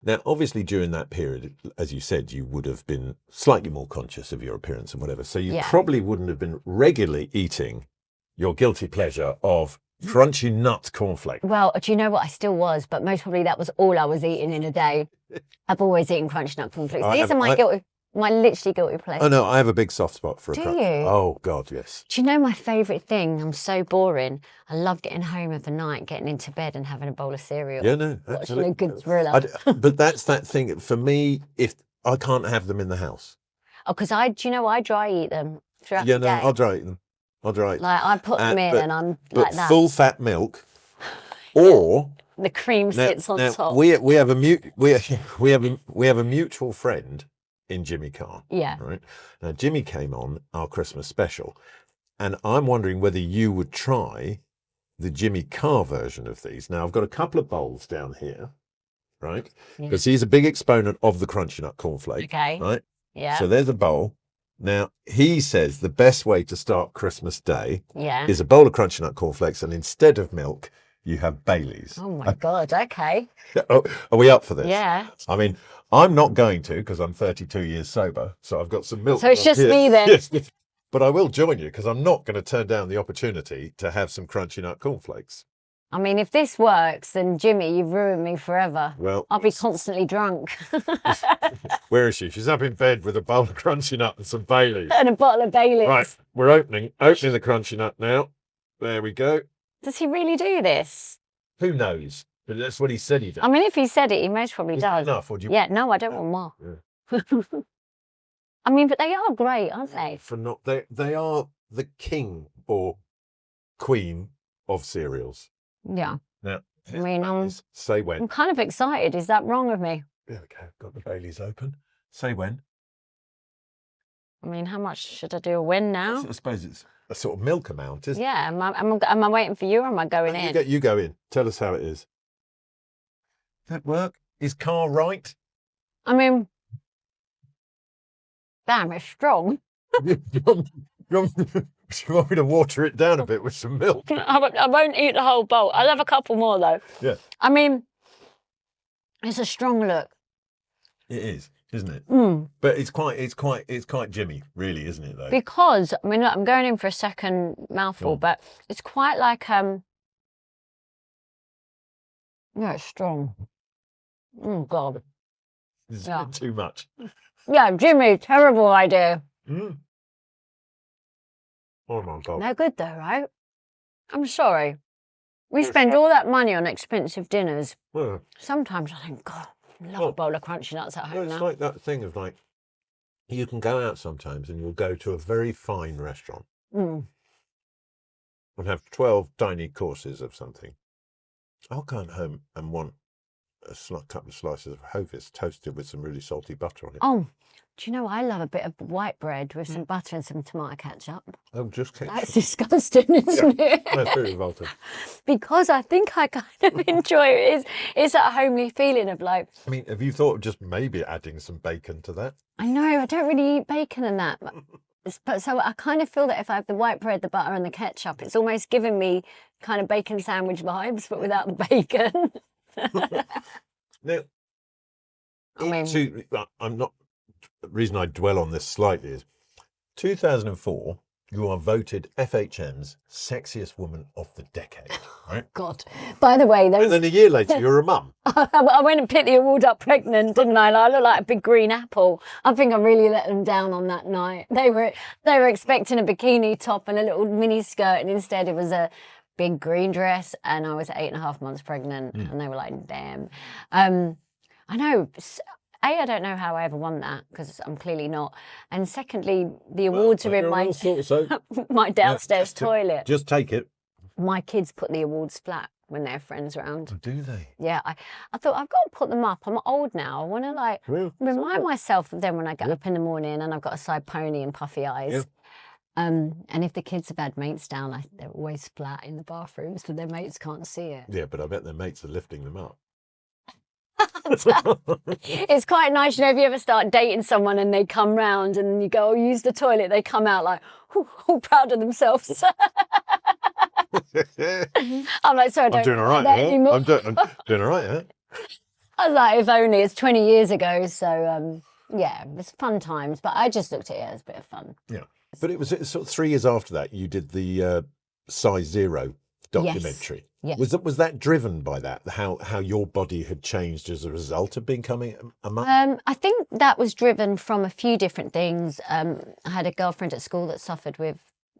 Now, obviously, during that period, as you said, you would have been slightly more conscious of your appearance and whatever. So you probably wouldn't have been regularly eating your guilty pleasure of crunchy nut cornflakes. Well, do you know what? I still was, but most probably that was all I was eating in a day. I've always eaten crunchy nut cornflakes. These are my literally guilty pleasure. Oh no, I have a big soft spot for a Do crunch. you? Oh God, yes. Do you know my favourite thing? I'm so boring. I love getting home of the night, getting into bed and having a bowl of cereal. Yeah, no, watching a good thriller. But that's that thing for me. If I can't have them in the house. Oh, because I dry eat them throughout the day. Yeah, no, I'll dry eat them. I'll dry eat. Like I put them in and I'm like that. Full fat milk, or the cream sits on top. We have a mutual friend in Jimmy Carr. Yeah. Right. Now Jimmy came on our Christmas special, and I'm wondering whether you would try the Jimmy Carr version of these. Now I've got a couple of bowls down here, right? Because he's a big exponent of the crunchy nut cornflake. Okay. Right. Yeah. So there's a bowl. Now, he says the best way to start Christmas Day is a bowl of crunchy nut cornflakes, and instead of milk, you have Baileys. Oh, my God. Okay. Oh, are we up for this? Yeah. I mean, I'm not going to because I'm 32 years sober, so I've got some milk. So it's just me then? Yes. But I will join you because I'm not going to turn down the opportunity to have some crunchy nut cornflakes. I mean, if this works, then Jimmy, you've ruined me forever. Well, I'll be constantly drunk. Where is she? She's up in bed with a bowl of crunchy nut and some Baileys. And a bottle of Baileys. Right, we're opening the crunchy nut now. There we go. Does he really do this? Who knows? But that's what he said he does. I mean, if he said it, he most probably does. Enough, or do you... Yeah, no, I don't want more. Yeah. I mean, but they are great, aren't they? They are the king or queen of cereals. Yeah. Now, I mean, say when. I'm kind of excited. Is that wrong of me? There we go. Got the Baileys open. Say when. I mean, how much should I do a win now? I suppose it's a sort of milk amount, isn't it? Yeah. Am I waiting for you or am I going in? You go in. Tell us how it is. That work? Is Carr right? I mean, damn, it's strong. You want me to water it down a bit with some milk? I won't eat the whole bowl. I'll have a couple more though. Yeah. I mean, it's a strong look. It is, isn't it? Mm. But it's quite Jimmy, really, isn't it? Though. Because I mean, look, I'm going in for a second mouthful, but it's quite like yeah, it's strong. Oh God. It's a bit too much. Yeah, Jimmy, terrible idea. Mm. Oh my God. They're good though, right? I'm sorry. We spend all that money on expensive dinners. Well, sometimes I think, God, I love a bowl of crunchy nuts at home now. It's like that thing of like, you can go out sometimes and you'll go to a very fine restaurant and have 12 tiny courses of something. I'll go home and want a couple of slices of Hovis toasted with some really salty butter on it. Oh, do you know, I love a bit of white bread with some butter and some tomato ketchup. Oh, just ketchup. That's disgusting, isn't it? That's very revolting. Because I think I kind of enjoy it. It's that homely feeling of like... I mean, have you thought of just maybe adding some bacon to that? I know, I don't really eat bacon and that. But so I kind of feel that if I have the white bread, the butter and the ketchup, it's almost giving me kind of bacon sandwich vibes, but without the bacon. Now, I'm not... The reason I dwell on this slightly is 2004, you are voted FHM's sexiest woman of the decade, right? God. By the way, and then a year later, you're a mum. I went and picked the award up pregnant, didn't I? I look like a big green apple. I think I really let them down on that night. They were expecting a bikini top and a little mini skirt, and instead it was a big green dress, and I was 8.5 months pregnant, and they were like, damn. I know. I don't know how I ever won that because I'm clearly not. And secondly, the awards are in my my downstairs toilet. Just take it. My kids put the awards flat when their friends around. Oh, do they? Yeah, I thought I've got to put them up. I'm old now. I want to remind myself of them when I get up in the morning and I've got a side pony and puffy eyes. Yeah. And if the kids have had mates down, they're always flat in the bathrooms so their mates can't see it. Yeah, but I bet their mates are lifting them up. It's quite nice, you know, if you ever start dating someone and they come round and you go, oh, use the toilet, they come out like, all proud of themselves. I'm like, sorry, I'm doing all right, yeah? I'm doing all right, yeah? I was like, if only. It's 20 years ago, so yeah, it was fun times. But I just looked at it as a bit of fun. Yeah, but it was sort of 3 years after that you did the Size Zero documentary. Yes. Was that driven by that? How your body had changed as a result of becoming a mum? I think that was driven from a few different things. I had a girlfriend at school that suffered with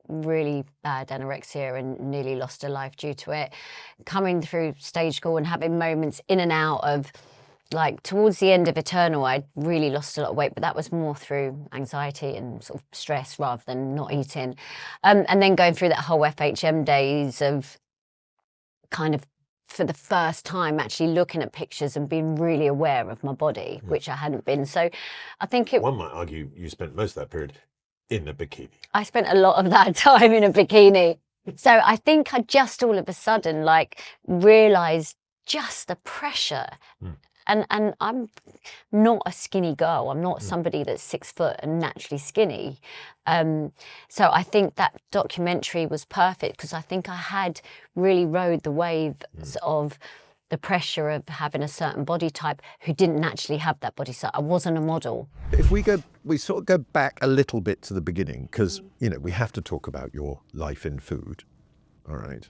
really bad anorexia and nearly lost her life due to it. Coming through stage school and having moments in and out of, like, towards the end of Eternal, I really lost a lot of weight, but that was more through anxiety and sort of stress rather than not eating. And then going through that whole FHM days of kind of, for the first time, actually looking at pictures and being really aware of my body, which I hadn't been. So I think One might argue you spent most of that period in a bikini. I spent a lot of that time in a bikini. So I think I just all of a sudden, like, realised just the pressure. And I'm not a skinny girl. I'm not somebody that's 6 foot and naturally skinny. So I think that documentary was perfect because I think I had really rode the waves of the pressure of having a certain body type who didn't naturally have that body type. I wasn't a model. If we sort of go back a little bit to the beginning, because, we have to talk about your life in food. All right.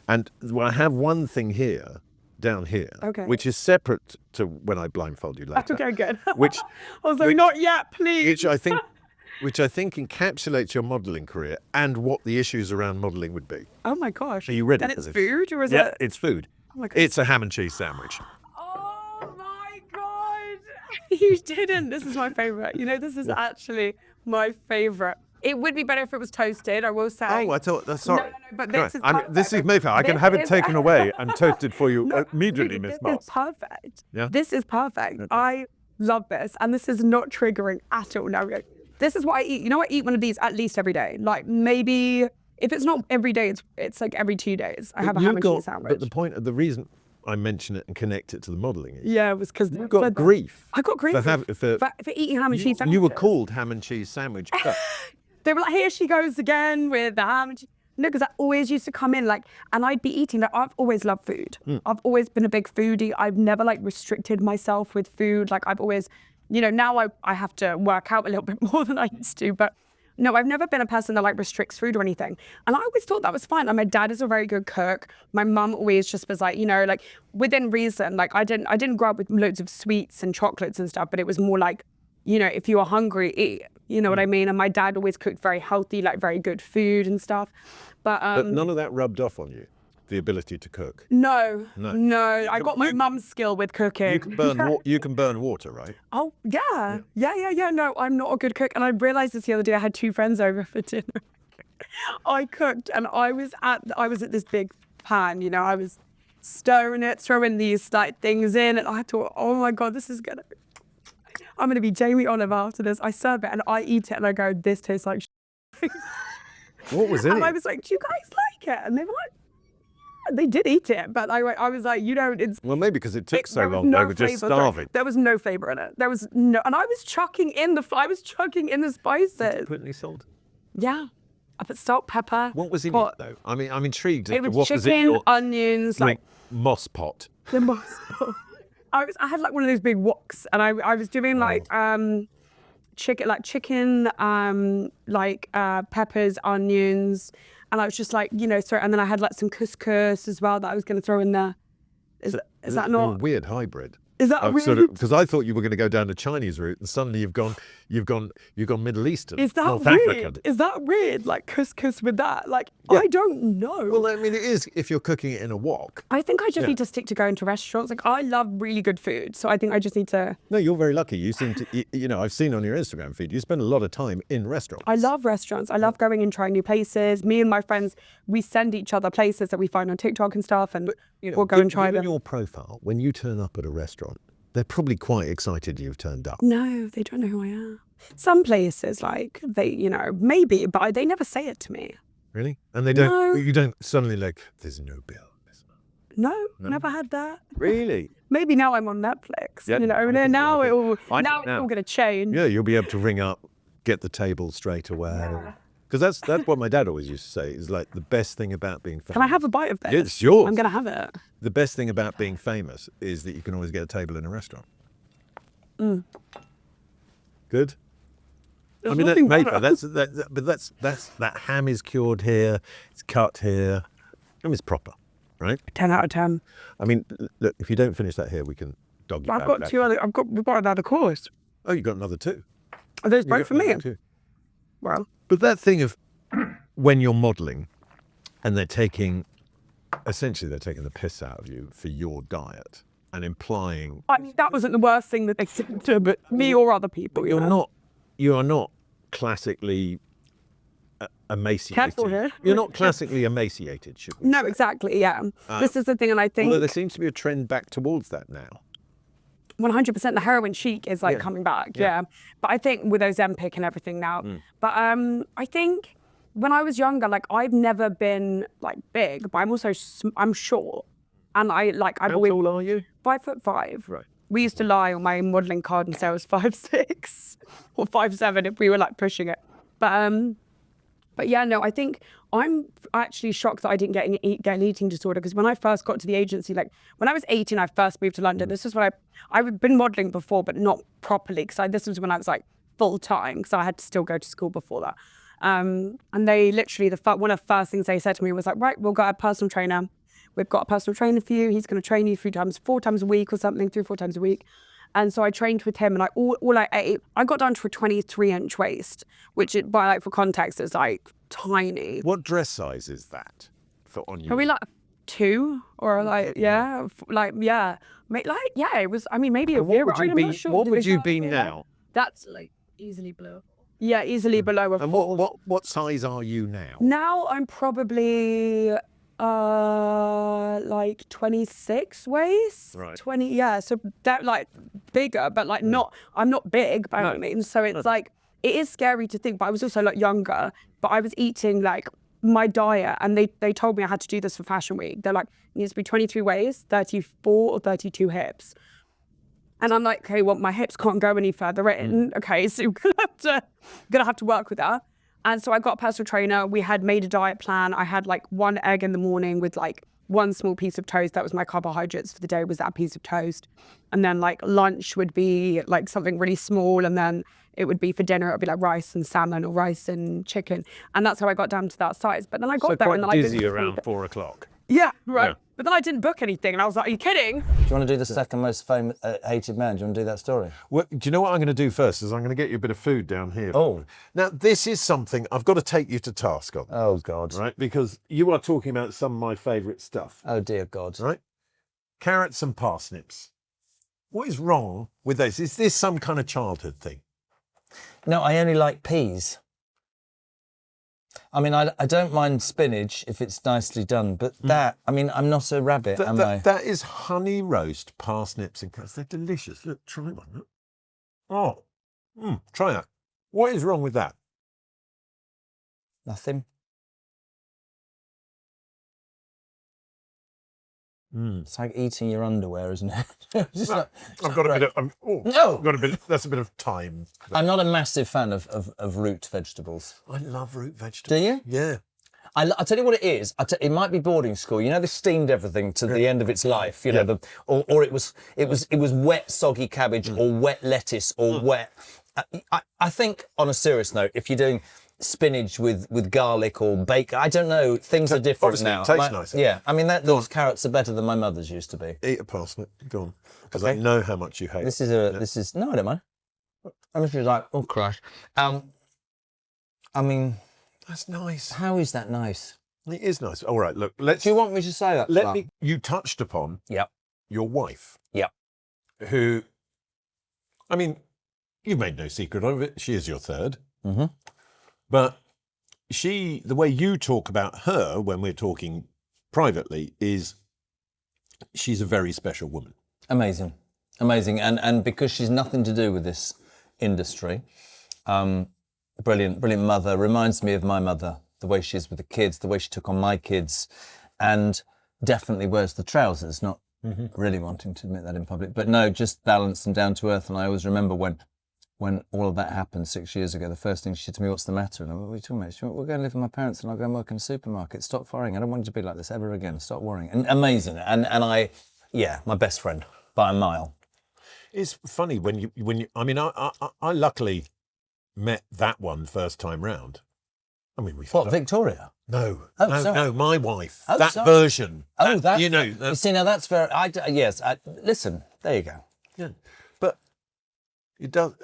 And I have one thing here, down here, which is separate to when I blindfold you later. Okay, good. Which also, not yet, please. Which I think encapsulates your modelling career and what the issues around modelling would be. Oh my gosh. Are you ready? And it's food, or is Yeah, it? it's food. Oh my God. It's a ham and cheese sandwich. Oh my God. You didn't. This is my favourite. This is actually my favourite. It would be better if it was toasted, I will say. Oh, I thought that's sorry. No, but this is perfect. This is Mayfair. I can have it taken away and toasted for you immediately, Really, Miss this Moss. is perfect. Yeah? This is perfect. Okay. I love this, and this is not triggering at all. No, this is what I eat. I eat one of these at least every day. Like, maybe if it's not every day, it's like every 2 days. I have a ham and cheese sandwich. But the reason I mention it and connect it to the modelling is it was because you got grief. I got grief for eating ham and cheese sandwiches. You were called ham and cheese sandwich cook. They were like, here she goes again with the ham and cheese. No, because I always used to come in and I'd be eating. Like, I've always loved food. I've always been a big foodie. I've never restricted myself with food. Like, I've always, now I have to work out a little bit more than I used to. But no, I've never been a person that restricts food or anything. And I always thought that was fine. And my dad is a very good cook. My mum always just was within reason. I didn't grow up with loads of sweets and chocolates and stuff, but it was more if you are hungry, eat. You know what I mean? And my dad always cooked very healthy, very good food and stuff. But none of that rubbed off on you, the ability to cook. No. I got my mum's skill with cooking. You can burn water, right? Oh yeah. No, I'm not a good cook, and I realised this the other day. I had 2 friends over for dinner. I cooked, and I was at this big pan. I was stirring it, throwing these things in, and I thought, oh my God, I'm going to be Jamie Oliver after this. I serve it and I eat it and I go, this tastes like shit. What was in it? And I was like, do you guys like it? And they were like, they did eat it, but I was like, it's... Well, maybe because it took so long, they were just starving. There was no flavour in it. There was no... And I was chucking in the spices. Did you put any salt? Yeah. I put salt, pepper. What was in it, though? I mean, I'm intrigued. It was chicken, onions, moss pot. The moss pot. I had one of those big woks, and I was doing chicken, peppers, onions, and I was just and then I had some couscous as well that I was going to throw in there. Is that not a weird hybrid? Is that weird? Because I thought you were going to go down the Chinese route, and suddenly you've gone Middle Eastern. Is that North weird? African. Is that weird? Couscous with that? Yeah. I don't know. Well, I mean, it is if you're cooking it in a wok. I think I just need to stick to going to restaurants. I love really good food, so I think I just need to. No, you're very lucky. You seem to, I've seen on your Instagram feed, you spend a lot of time in restaurants. I love restaurants. I love going and trying new places. Me and my friends, we send each other places that we find on TikTok and stuff, and we'll go and try them. Given your profile, when you turn up at a restaurant, they're probably quite excited you've turned up. No, they don't know who I am. Some places, they, maybe, but they never say it to me. Really? And they don't. No. You don't suddenly there's no bill. No, never had that. Really? Maybe now I'm on Netflix. Yeah, now it's all going to change. Yeah, you'll be able to ring up, get the table straight away. Because that's what my dad always used to say, is like the best thing about being famous. Can I have a bite of this? Yeah, it's yours. I'm going to have it. The best thing about being famous is that you can always get a table in a restaurant. Good? There's I mean, nothing mate, better. that ham is cured here, it's cut here. I mean, it's proper, right? 10 out of 10. I mean, look, if you don't finish that here, we can dog you I've back. got two other. We've got another course. Oh, you got another two. Are those You both got for me? another two. Well, But that thing of when you're modelling and they're taking the piss out of you for your diet and implying I mean, that wasn't the worst thing that they could do, but me or other people. you are not classically emaciated. Careful here. You're not classically emaciated, should we? No, exactly. Yeah. This is the thing, and I think Although there seems to be a trend back towards that now. 100% the heroin chic is like Yeah. coming back. Yeah. But I think with Ozempic and everything now. But I think when I was younger, like I've never been like big, but I'm also I'm short, and I've How always tall are you? 5'5". Right. We used to lie on my modelling card and say I was 5'6" or 5'7" if we were like pushing it. But yeah, no, I think I'm actually shocked that I didn't get an eating disorder, because when I first got to the agency, like when I was 18, I first moved to London. This is when I've been modelling before, but not properly, because this was when I was like full time, because I had to still go to school before that. And they literally, one of the first things they said to me was like, right, we'll get a personal trainer. We've got a personal trainer for you. He's going to train you 4 times a week or something, 3 or 4 times a week. And so I trained with him, and all I ate, I got down to a 23-inch waist, which for context is like tiny. What dress size is that on you? Are we like 2 or like yeah, it was. I mean, maybe a what year. would you I'm be? not sure. What Do would we you have be it? now? That's like easily below. Yeah, easily below a 4. And what size are you now? Now I'm probably like 26 waist. Right. 20, yeah. So that like bigger, but like I'm not big by any means. So it's like, it is scary to think, but I was also like younger, but I was eating like my diet, and they told me I had to do this for Fashion Week. They're like, it needs to be 23 waist, 34 or 32 hips. And I'm like, okay, well, my hips can't go any further in. Okay, so you're gonna have to work with that. And so I got a personal trainer. We had made a diet plan. I had like 1 egg in the morning with like 1 small piece of toast. That was my carbohydrates for the day, was that piece of toast. And then like lunch would be like something really small. And then it would be for dinner, it would be like rice and salmon or rice and chicken. And that's how I got down to that size. But then I got there and then I dizzy didn't around 4 o'clock. Yeah, right. Yeah. But then I didn't book anything. And I was like, are you kidding? Do you want to do the second most famous hated man? Do you want to do that story? Well, do you know what I'm going to do first? Is I'm going to get you a bit of food down here. Oh. Now, this is something I've got to take you to task on. Oh, God. Right? Because you are talking about some of my favourite stuff. Oh, dear God. Right? Carrots and parsnips. What is wrong with those? Is this some kind of childhood thing? No, I only like peas. I mean, I don't mind spinach if it's nicely done, but that, I mean, I'm not a rabbit, am I? That is honey roast parsnips and carrots. They're delicious. Look, try one. Look. Oh, try that. What is wrong with that? Nothing. It's like eating your underwear, isn't it? Just like- I've got a bit of. No! I've got a bit. That's a bit of time. I'm not a massive fan of root vegetables. I love root vegetables. Do you? Yeah. I'll tell you what it is. It might be boarding school. You know, they steamed everything to the end of its life. You know, or it was wet soggy cabbage or wet lettuce or wet. I think, on a serious note, if you're doing spinach with garlic or bacon, I don't know. Things are different Obviously, now. it tastes nicer. Yeah, I mean those carrots are better than my mother's used to be. Eat a parsnip. Go on. Because I know how much you hate. This is no, I don't mind. I'm just like, oh Christ. I mean, That's nice. how is that nice? It is nice. All right, look. Let's. Do you want me to say that? Let me. You touched upon. Yep. Your wife. Yep. Who. I mean, you've made no secret of it. She is your third. Mm-hmm. But the way you talk about her when we're talking privately is she's a very special woman. Amazing. And because she's nothing to do with this industry, brilliant mother, reminds me of my mother, the way she is with the kids, the way she took on my kids, and definitely wears the trousers, not really wanting to admit that in public, but no, just balanced and down to earth. And I always remember when when all of that happened 6 years ago, the first thing she said to me, "What's the matter?" And I went, "What are you talking about?" She went, "We're going to live with my parents and I'll go and work in a supermarket. Stop worrying. I don't want you to be like this ever again. Stop worrying." And amazing. And my best friend by a mile. It's funny when you. I mean, I luckily met that one first time round. I mean, Victoria? No, Oh, sorry. no, my wife. Oh, that sorry. version. That, you know. You see, now that's very. Listen, there you go. Yeah, but it does.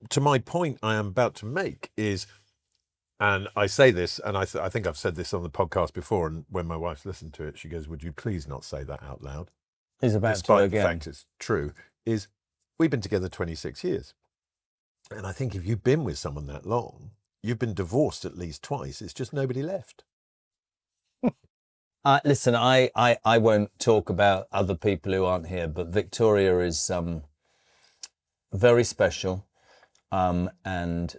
To my point, I am about to make is, and I say this, and I think I've said this on the podcast before, and when my wife listened to it, she goes, "Would you please not say that out loud?" He's about Despite to the again. fact it's true. Is we've been together 26 years, and I think if you've been with someone that long, you've been divorced at least twice. It's just nobody left. Listen, I won't talk about other people who aren't here, but Victoria is very special and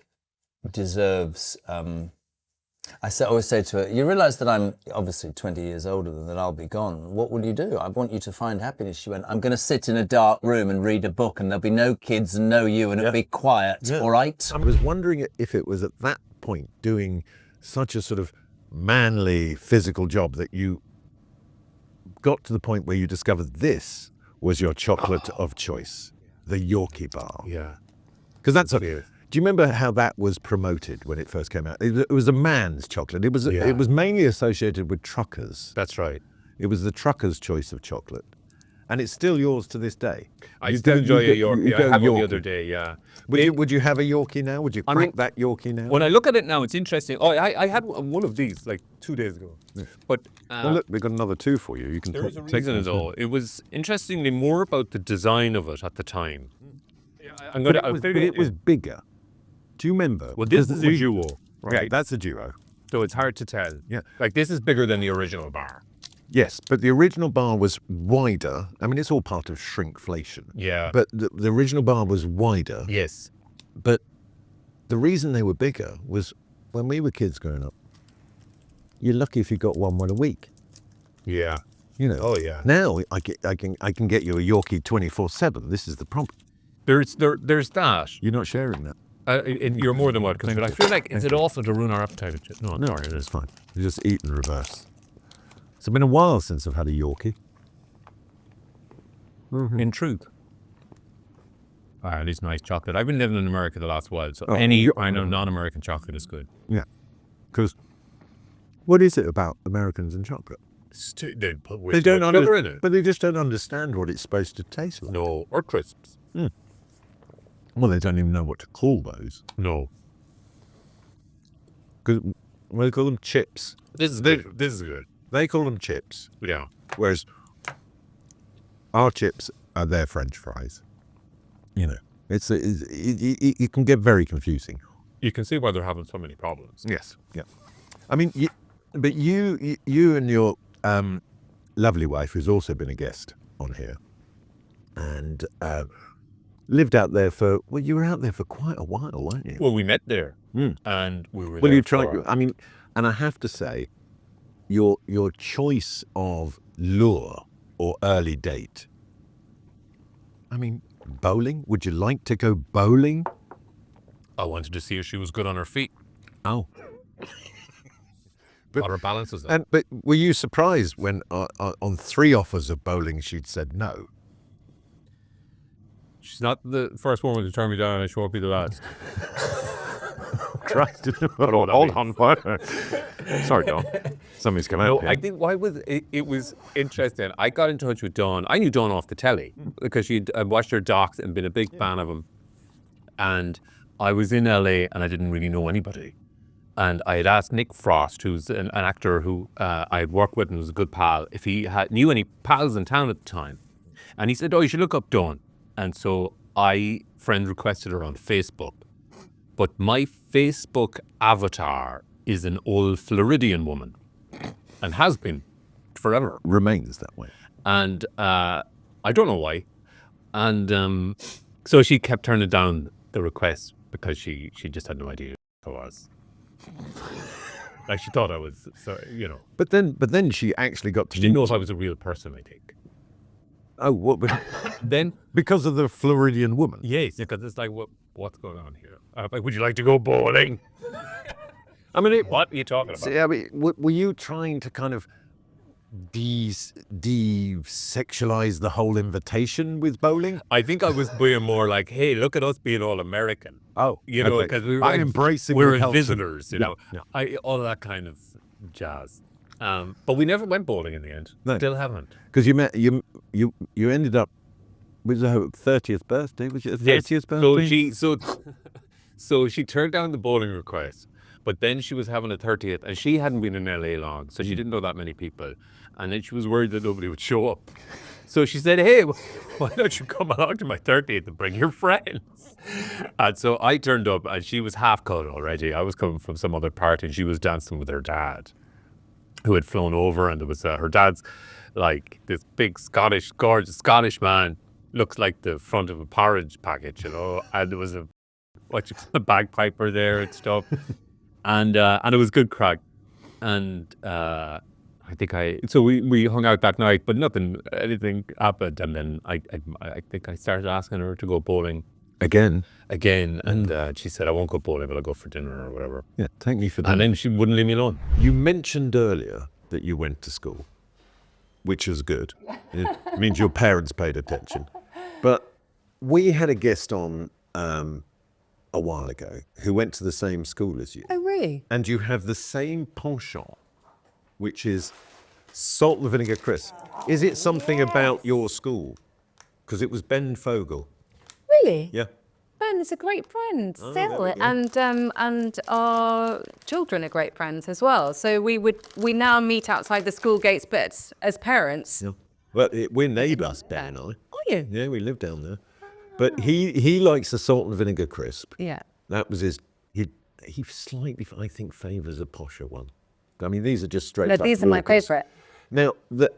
deserves. I always say to her, "You realise that I'm obviously 20 years older than that. I'll be gone. What will you do? I want you to find happiness." She went, "I'm going to sit in a dark room and read a book, and there'll be no kids and no you, and it'll be quiet. All right?" I was wondering if it was at that point doing such a sort of manly physical job that you got to the point where you discovered this was your chocolate of choice, the Yorkie bar. Yeah. Because that's do you remember how that was promoted when it first came out? It was a man's chocolate. It was mainly associated with truckers. That's right. It was the trucker's choice of chocolate. And it's still yours to this day. I still enjoy a Yorkie. I had one the other day, yeah. Would you have a Yorkie now? Would you crack that Yorkie now? When I look at it now, it's interesting. Oh, I had one of these like 2 days ago. But well, look, we've got another two for you. You can there was a reason as well. It was interestingly more about the design of it at the time. It was bigger. Do you remember? Well, this is a duo. Right, that's a duo. So it's hard to tell. Yeah. Like this is bigger than the original bar. Yes, but the original bar was wider. I mean, it's all part of shrinkflation. Yeah. But the original bar was wider. Yes. But the reason they were bigger was when we were kids growing up, you're lucky if you got one a week. Yeah. You know. Oh yeah. Now I can get you a Yorkie 24/7. This is the problem. There's that. You're not sharing that. You're more than welcome. But I feel like is it also to ruin our appetite? No, No, it's fine. You just eat in reverse. It's been a while since I've had a Yorkie. In truth. It is nice chocolate. I've been living in America the last while, so I know non-American chocolate is good. Yeah. Because what is it about Americans and chocolate? They put They don't sugar in it. But they just don't understand what it's supposed to taste like. No, or crisps. Well, they don't even know what to call those. No. Because they call them chips. This is good. This is good. They call them chips. Yeah. Whereas our chips are their French fries. You know, it can get very confusing. You can see why they're having so many problems. Yes. Yeah. I mean, you and your lovely wife, who's also been a guest on here, and lived out there you were out there for quite a while, weren't you? Well, we met there, and we were. Well, there you tried. I mean, and I have to say, your choice of lure or early date. I mean, bowling. Would you like to go bowling? I wanted to see if she was good on her feet. Oh. But her balance is there. But were you surprised when on 3 offers of bowling she'd said no? She's not the first woman to turn me down, and she won't be the last. Christ, hold on. Sorry, Don. Somebody's come out here. I think it was interesting. I got in touch with Dawn. I knew Dawn off the telly because she'd watched her docs and been a big fan of him. And I was in LA and I didn't really know anybody. And I had asked Nick Frost, who's an actor who I had worked with and was a good pal, if he knew any pals in town at the time. And he said, "Oh, you should look up Dawn." And so I friend requested her on Facebook. But my Facebook avatar is an old Floridian woman and has been forever. Remains that way. And I don't know why. And so she kept turning down the request because she just had no idea who I was. Like she thought I was, so, you know. But then she actually got to She didn't know if I was a real person, I think. Oh, what? Then, Because of the Floridian woman? yes, because it's like, what's going on here? Like, would you like to go bowling? I mean, What are you talking about? I mean, were you trying to kind of de-sexualize the whole invitation with bowling? I think I was being more like, hey, look at us being all American. Oh, You know, okay. because we were I'm like, embracing we're the culture. visitors, you know, yeah. all that kind of jazz. But we never went bowling in the end. No. Still haven't. Because you ended up with her 30th birthday. Was it her 30th birthday? So she turned down the bowling request, but then she was having a 30th, and she hadn't been in LA long, so she didn't know that many people, and then she was worried that nobody would show up. So she said, "Hey, why don't you come along to my 30th and bring your friends?" And so I turned up, and she was half cut already. I was coming from some other party, and she was dancing with her dad, who had flown over, and there was her dad's like this big gorgeous Scottish man, looks like the front of a porridge package, you know, and there was a bagpiper there and stuff, and it was good crack, and I think so we hung out that night, but anything happened, and then I think I started asking her to go bowling Again. and she said, I won't go bowling, but I'll go for dinner or whatever. Yeah, thank me for that. And then she wouldn't leave me alone. You mentioned earlier that you went to school, which is good. It means your parents paid attention. But we had a guest on a while ago who went to the same school as you. Oh, really? And you have the same penchant, which is salt and vinegar crisp. Is it something about your school? Because it was Ben Fogel. Really? Yeah. Ben is a great friend there still, we go. And our children are great friends as well. So we now meet outside the school gates, but as parents. Yeah. Well, we're neighbours, Ben and I. Are you? Yeah, we live down there. But he likes the salt and vinegar crisp. Yeah. That was his. He slightly, I think, favours a posher one. I mean, these are just straight. No, up these are my Walkers. favourite. Now,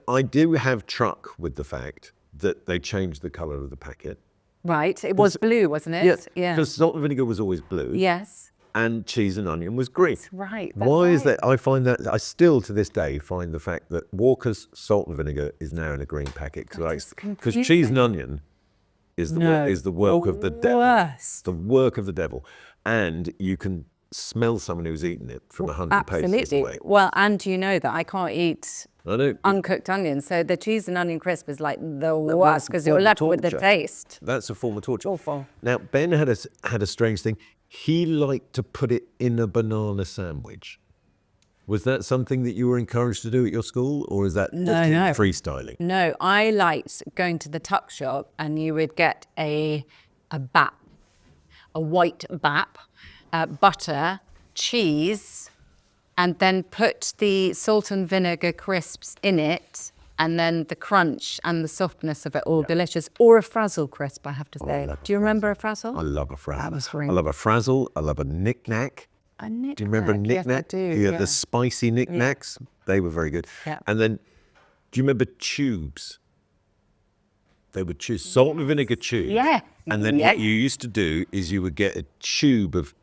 I do have truck with the fact that they changed the colour of the packet. Right. It was blue, wasn't it? Yeah. Because salt and vinegar was always blue. Yes. And cheese and onion was green. Right. Why is that? I find that I still to this day find the fact that Walker's salt and vinegar is now in a green packet because cheese and onion is the work of the devil. Worst. The work of the devil, and you can smell someone who's eaten it from 100 paces Absolutely. away. Well, and you know that I can't eat I know. uncooked onions, so the cheese and onion crisp is like the worst because you're left with the torture. taste. That's a form of torture. Awful. Now Ben had a strange thing. He liked to put it in a banana sandwich. Was that something that you were encouraged to do at your school, or is that just freestyling? No, I liked going to the tuck shop and you would get a bap, a white bap, butter, cheese, and then put the salt and vinegar crisps in it, and then the crunch and the softness of it all delicious. Or a frazzle crisp, I have to say. Do you remember a frazzle? I love a frazzle. That was great. I love a frazzle. I love a knick-knack. A knick-knack. Do you remember knick-knack? Yes, I do. Yeah, Yeah. the spicy knick-knacks. They were very good. Yeah. And then, do you remember tubes? They would choose salt and vinegar tubes. Yeah. And then what you used to do is you would get a tube of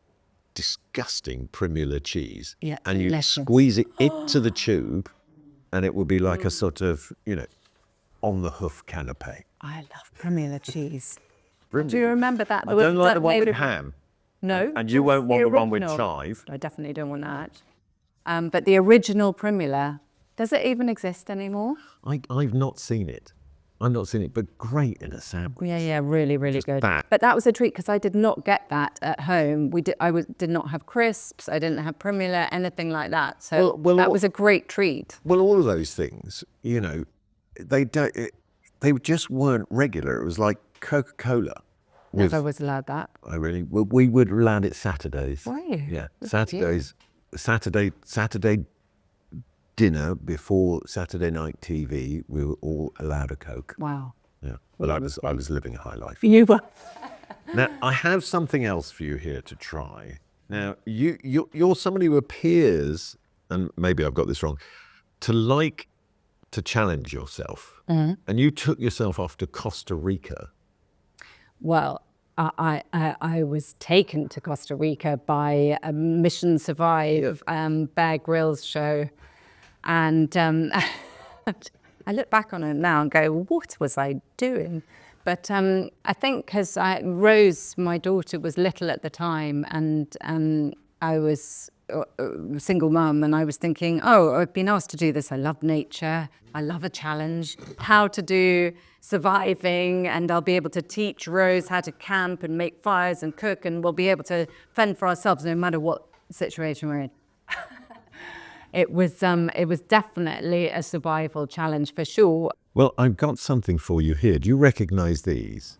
disgusting Primula cheese. Yeah, And you'd delicious. squeeze it into the tube, and it would be like a sort of, on the hoof canapé. I love Primula cheese. Do you remember that? I don't like the one with made- ham. No. And you won't want the one with original. chive. I definitely don't want that. But the original Primula, does it even exist anymore? I've not seen it. But great in a sandwich. Yeah, really, really good. that. But that was a treat because I did not get that at home. I did not have crisps. I didn't have Primula, anything like that. So Well, that was a great treat. Well, all of those things, they just weren't regular. It was like Coca-Cola. Never was allowed that. We would allowed it Saturdays. Were you? Yeah, Look at you. Saturday dinner before Saturday night TV, we were all allowed a Coke. Wow. Yeah, but I was living a high life. You were. Now, I have something else for you here to try. Now, you're somebody who appears, and maybe I've got this wrong, to challenge yourself. Mm-hmm. And you took yourself off to Costa Rica. Well, I was taken to Costa Rica by a Mission Survive Bear Grylls show, and I look back on it now and go, what was I doing? But I think because Rose, my daughter, was little at the time, and I was a single mum, and I was thinking, oh, I've been asked to do this. I love nature. I love a challenge. How to do surviving, and I'll be able to teach Rose how to camp and make fires and cook, and we'll be able to fend for ourselves no matter what situation we're in. It was definitely a survival challenge for sure. Well, I've got something for you here. Do you recognise these?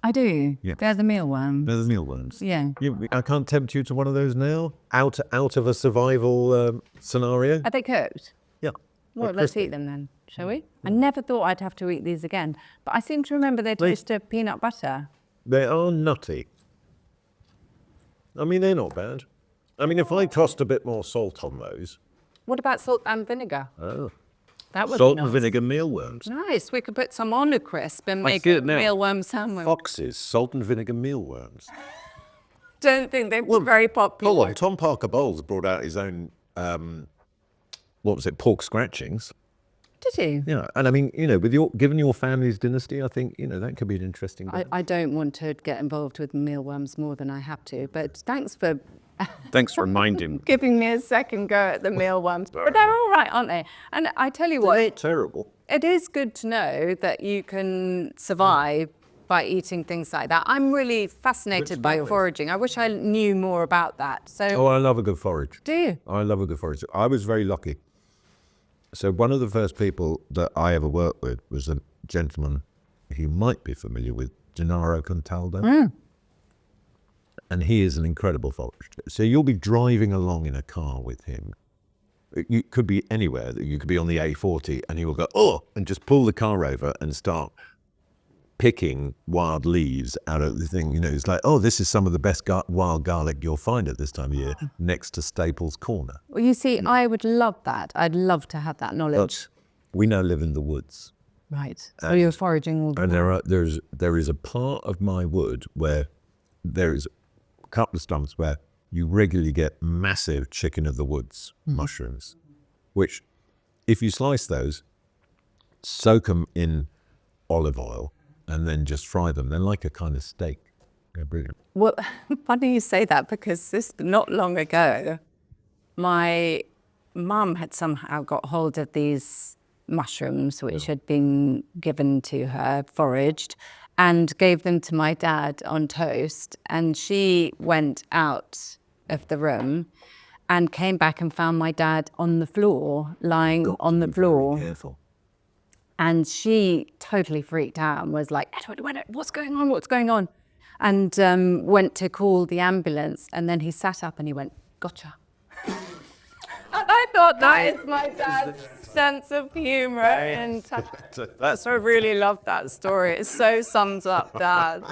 I do. Yeah. They're the mealworms. They're the mealworms. Yeah. I can't tempt you to one of those now? Out of a survival scenario? Are they cooked? Yeah. Well, let's eat them then, shall we? I never thought I'd have to eat these again, but I seem to remember they taste of peanut butter. They are nutty. I mean, they're not bad. I mean, if I tossed a bit more salt on those. What about salt and vinegar? Oh. That would Salt be and nice. vinegar mealworms. Nice. We could put some on a crisp and That's make good a now. mealworm sandwich. Fox's salt and vinegar mealworms. Don't think they're very popular. Hold on, Tom Parker Bowles brought out his own, what was it, pork scratchings. Did you? Yeah, and I mean, given your family's dynasty, I think, that could be an interesting. I don't want to get involved with mealworms more than I have to, but thanks for Thanks for reminding. giving me a second go at the mealworms. But they're all right, aren't they? And I tell you what, Terrible. it is good to know that you can survive by eating things like that. I'm really fascinated by foraging. I wish I knew more about that. So, Oh, I love a good forage. do you? I love a good forage. I was very lucky. So one of the first people that I ever worked with was a gentleman you might be familiar with, Gennaro Contaldo. And he is an incredible forager. So you'll be driving along in a car with him. You could be anywhere. You could be on the A40 and he will go, oh, and just pull the car over and start picking wild leaves out of the thing. It's like, oh, this is some of the best wild garlic you'll find at this time of year next to Staples Corner. Well, you see, I would love that. I'd love to have that knowledge. But we now live in the woods. Right. So you're foraging all the And time. there is a part of my wood where there is a couple of stumps where you regularly get massive chicken of the woods mushrooms, which if you slice those, soak them in olive oil and then just fry them. They're like a kind of steak. They're brilliant. Well, funny you say that because not long ago, my mum had somehow got hold of these mushrooms which had been given to her, foraged, and gave them to my dad on toast. And she went out of the room and came back and found my dad on the floor, lying on the floor. Careful. And she totally freaked out and was like, Edward, what's going on? What's going on? And went to call the ambulance. And then he sat up and he went, gotcha. And I thought that is my dad's sense of humour. And That's I really love that story. It so sums up Dad.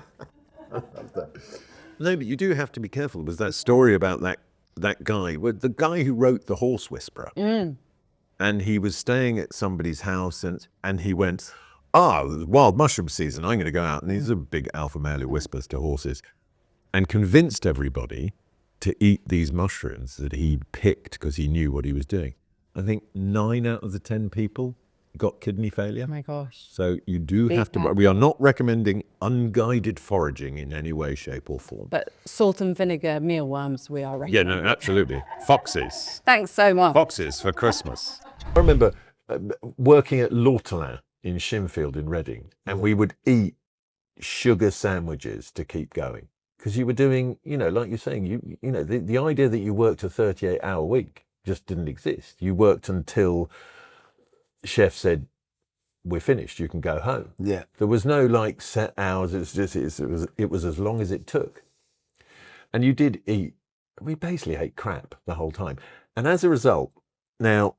No, but you do have to be careful. There's that story about that guy, the guy who wrote The Horse Whisperer. And he was staying at somebody's house and he went, wild mushroom season, I'm going to go out. And he's a big alpha male who whispers to horses and convinced everybody to eat these mushrooms that he'd picked because he knew what he was doing. I think 9 out of the 10 people got kidney failure. Oh my gosh. So you do have to, we are not recommending unguided foraging in any way, shape or form. But salt and vinegar mealworms we are recommending. Yeah, no, absolutely. Foxes. Thanks so much. Foxes for Christmas. I remember working at L'Ortolin in Shinfield in Reading, and we would eat sugar sandwiches to keep going. Because you were doing, like you're saying, the idea that you worked a 38-hour week just didn't exist. You worked until chef said, we're finished, you can go home. Yeah. There was no set hours, it was as long as it took. And you did eat, we basically ate crap the whole time. And as a result, now,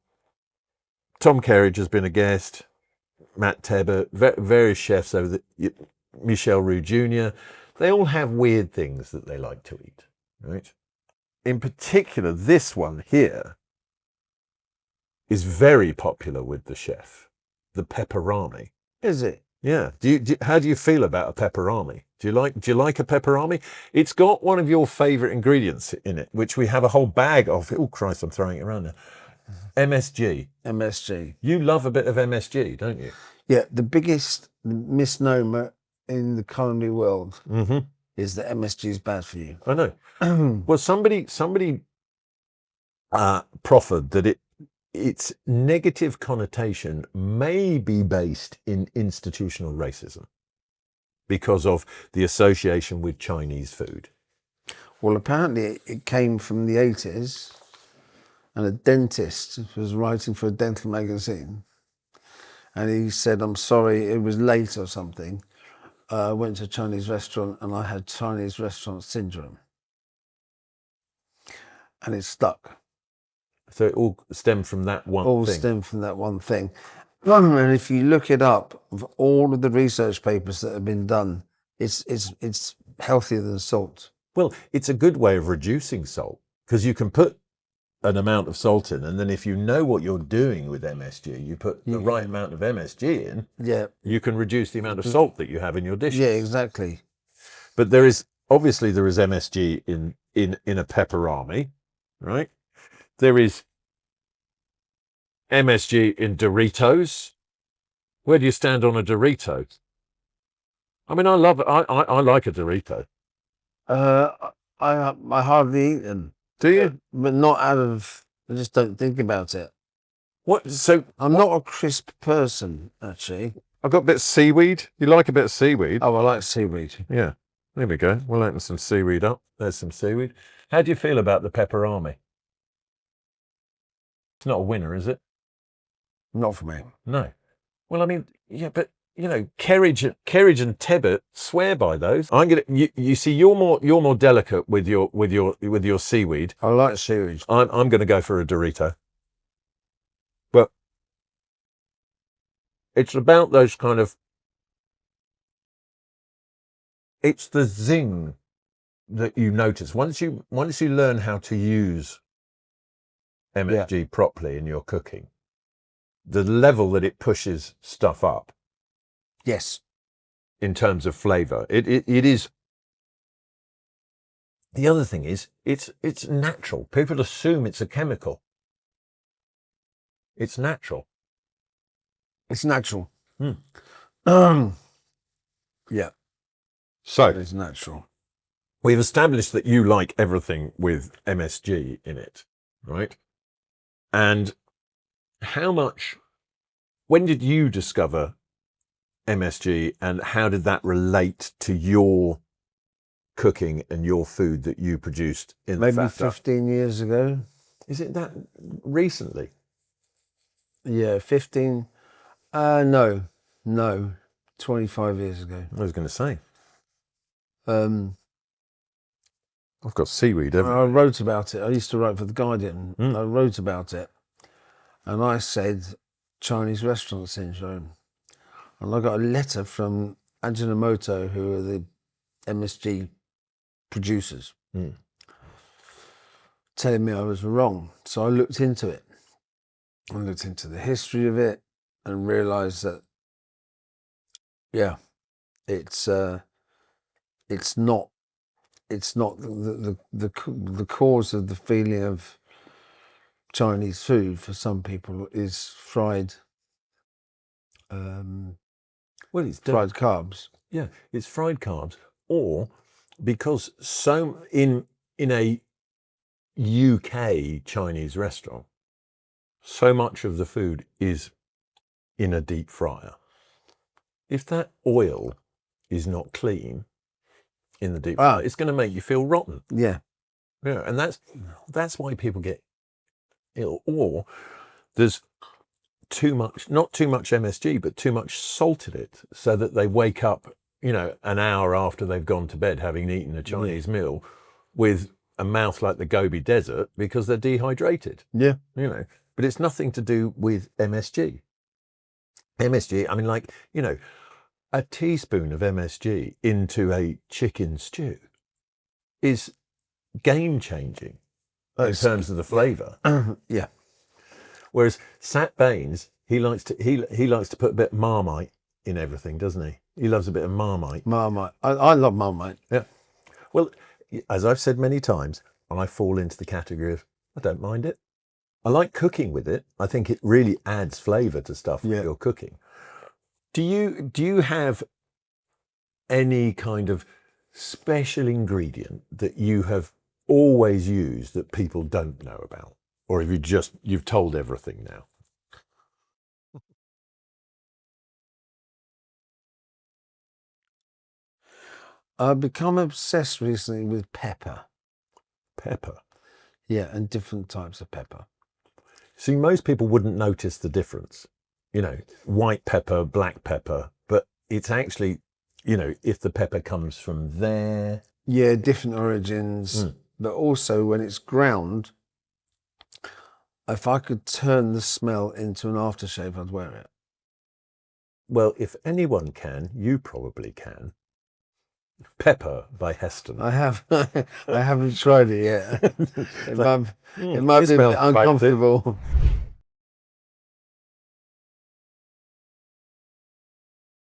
Tom Kerridge has been a guest, Matt Tebber, various chefs over Michel Roux Jr., they all have weird things that they like to eat, right? In particular, this one here is very popular with the chef, the pepperami. Is it? Yeah. How do you feel about a pepperami? Do you like a pepperami? It's got one of your favourite ingredients in it, which we have a whole bag of. Oh Christ, I'm throwing it around now. MSG. MSG. You love a bit of MSG, don't you? Yeah, the biggest misnomer in the culinary world is that MSG is bad for you. I know. Well, somebody proffered that its negative connotation may be based in institutional racism because of the association with Chinese food. Well, apparently it came from the 80s, and a dentist was writing for a dental magazine, and he said, "I'm sorry, it was late or something. I went to a Chinese restaurant and I had Chinese restaurant syndrome." And it stuck. So it all stemmed from that one All thing. stemmed from that one thing. And if you look it up, of all of the research papers that have been done, it's healthier than salt. Well, it's a good way of reducing salt because you can put an amount of salt in, and then if you know what you're doing with MSG, you put the right amount of MSG in, Yeah. you can reduce the amount of salt that you have in your dishes. Yeah, exactly. But there is MSG in a pepperami, right? There is MSG in Doritos. Where do you stand on a Dorito? I mean, I love it. I like a Dorito. I hardly eat them. Do you? But not out of, I just don't think about it. What? So I'm not a crisp person, actually. I've got a bit of seaweed. You like a bit of seaweed? Oh, I like seaweed. Yeah. There we go. We'll open some seaweed up. There's some seaweed. How do you feel about the pepperami? It's not a winner, is it? Not for me. No. Well, I mean, yeah, but you know, Kerridge and Tebbit swear by those. I'm gonna. You see, you're more delicate with your seaweed. I like seaweed. I'm going to go for a Dorito. But it's about those kind of. It's the zing that you notice once you learn how to use MSG properly in your cooking. The level that it pushes stuff up. Yes. In terms of flavour, it is. The other thing is, it's natural. People assume it's a chemical. It's natural. It's natural. Yeah. So It's natural. we've established that you like everything with MSG in it, right? And when did you discover MSG, and how did that relate to your cooking and your food that you produced in Maybe the factory? 15 years ago. Is it that recently? Yeah, 15. No, 25 years ago. I was going to say. Um, I've got seaweed. Haven't I wrote about it. I used to write for The Guardian. I wrote about it. And I said Chinese restaurant syndrome. And I got a letter from Ajinomoto, who are the MSG producers, telling me I was wrong. So I looked into it. I looked into the history of it and realised that, yeah, it's not the cause of the feeling of Chinese food for some people is fried fried carbs. Yeah, it's fried carbs, or because in a UK Chinese restaurant, so much of the food is in a deep fryer. If that oil is not clean in the deep fryer, it's going to make you feel rotten. Yeah. Yeah, and that's why people get ill. Or there's not too much MSG, but too much salt in it, so that they wake up, an hour after they've gone to bed, having eaten a Chinese meal, with a mouth like the Gobi Desert because they're dehydrated. Yeah. But it's nothing to do with MSG. MSG, I mean, a teaspoon of MSG into a chicken stew is game changing in terms of the flavour. Yeah. Whereas Sat Baines, he likes to put a bit of Marmite in everything, doesn't he? He loves a bit of Marmite. Marmite. I love Marmite. Yeah. Well, as I've said many times, I fall into the category of I don't mind it. I like cooking with it. I think it really adds flavour to stuff that you're cooking. Do you have any kind of special ingredient that you have always used that people don't know about? Or have you've told everything now? I've become obsessed recently with pepper. Pepper? Yeah, and different types of pepper. See, most people wouldn't notice the difference. You know, white pepper, black pepper, but it's actually, you know, if the pepper comes from there. Yeah, different origins, but also when it's ground, if I could turn the smell into an aftershave, I'd wear it. Well, if anyone can, you probably can. Pepper by Heston. I have. I haven't tried it yet. It might be a bit smells quite uncomfortable.